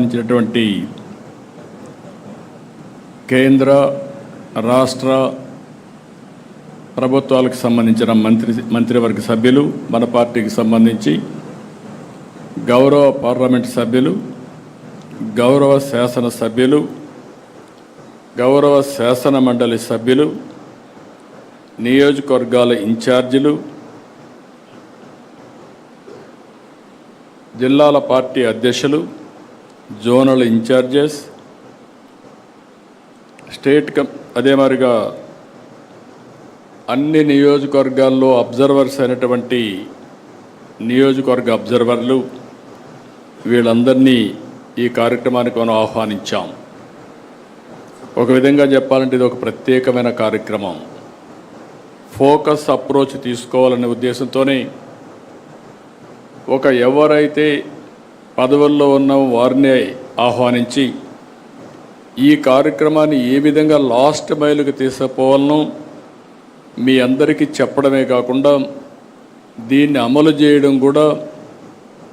సంబంధించినటువంటి కేంద్ర రాష్ట్ర ప్రభుత్వాలకు సంబంధించిన మంత్రివర్గ సభ్యులు, మన పార్టీకి సంబంధించి గౌరవ పార్లమెంట్ సభ్యులు, గౌరవ శాసన సభ్యులు, గౌరవ శాసన మండలి సభ్యులు, నియోజకవర్గాల ఇన్ఛార్జీలు, జిల్లాల పార్టీ అధ్యక్షులు, జోనల్ ఇన్ఛార్జెస్, అదే మాదిరిగా అన్ని నియోజకవర్గాల్లో అబ్జర్వర్స్ అయినటువంటి నియోజకవర్గ అబ్జర్వర్లు, వీళ్ళందరినీ ఈ కార్యక్రమానికి మనం ఆహ్వానించాం. ఒక విధంగా చెప్పాలంటే ఇది ఒక ప్రత్యేకమైన కార్యక్రమం. ఫోకస్ అప్రోచ్ తీసుకోవాలనే ఉద్దేశంతోనే ఎవరైతే పదవుల్లో ఉన్న వారిని ఆహ్వానించి ఈ కార్యక్రమాన్ని ఏ విధంగా లాస్ట్ మైలుకి తీసుకుపోవాలనో మీ అందరికీ చెప్పడమే కాకుండా దీన్ని అమలు చేయడం కూడా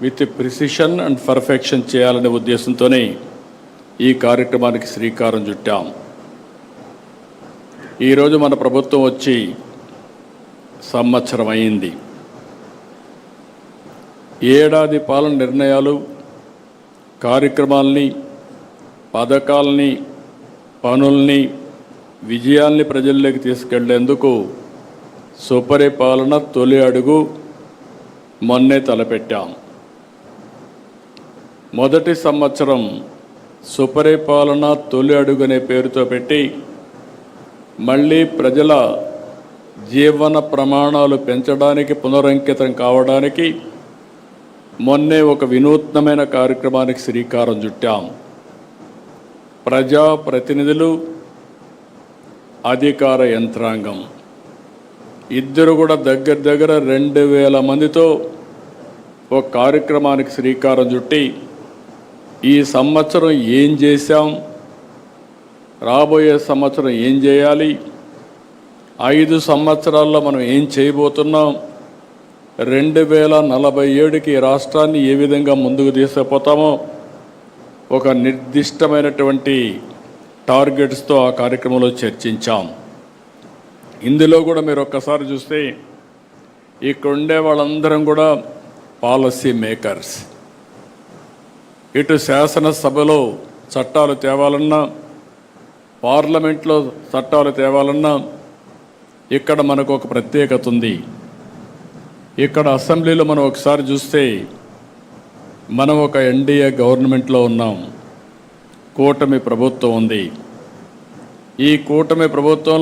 విత్ ప్రిసిషన్ అండ్ పర్ఫెక్షన్ చేయాలనే ఉద్దేశంతోనే ఈ కార్యక్రమానికి శ్రీకారం చుట్టాం. ఈరోజు మన ప్రభుత్వం వచ్చి సంవత్సరం అయింది. ఏడాది పాలన నిర్ణయాలు, కార్యక్రమాల్ని, పథకాలని, పనుల్ని, విజయాల్ని ప్రజల్లోకి తీసుకెళ్లేందుకు సుపరిపాలన తొలి అడుగు మొన్నే తలపెట్టాం. మొదటి సంవత్సరం సుపరిపాలన తొలి అడుగు అనే పేరుతో పెట్టి మళ్ళీ ప్రజల జీవన ప్రమాణాలు పెంచడానికి, పునరంకితం కావడానికి మొన్నే ఒక వినూత్నమైన కార్యక్రమానికి శ్రీకారం చుట్టాం. ప్రజాప్రతినిధులు, అధికార యంత్రాంగం ఇద్దరు కూడా దగ్గర 2000 మందితో ఒక కార్యక్రమానికి శ్రీకారం చుట్టి ఈ సంవత్సరం ఏం చేశాం, రాబోయే సంవత్సరం ఏం చేయాలి, 5 సంవత్సరాల్లో మనం ఏం చేయబోతున్నాం, 2047కి రాష్ట్రాన్ని ఏ విధంగా ముందుకు తీసుకుపోతామో ఒక నిర్దిష్టమైనటువంటి టార్గెట్స్తో ఆ కార్యక్రమంలో చర్చించాం. ఇందులో కూడా మీరు ఒక్కసారి చూస్తే ఇక్కడ ఉండే వాళ్ళందరం కూడా పాలసీ మేకర్స్. ఇటు శాసనసభలో చట్టాలు తేవాలన్నా, పార్లమెంట్లో చట్టాలు తేవాలన్నా ఇక్కడ మనకు ఒక ప్రత్యేకత ఉంది. ఇక్కడ అసెంబ్లీలో మనం ఒకసారి చూస్తే మనం ఒక ఎన్డీఏ గవర్నమెంట్లో ఉన్నాం. కూటమి ప్రభుత్వం ఉంది. ఈ కూటమి ప్రభుత్వం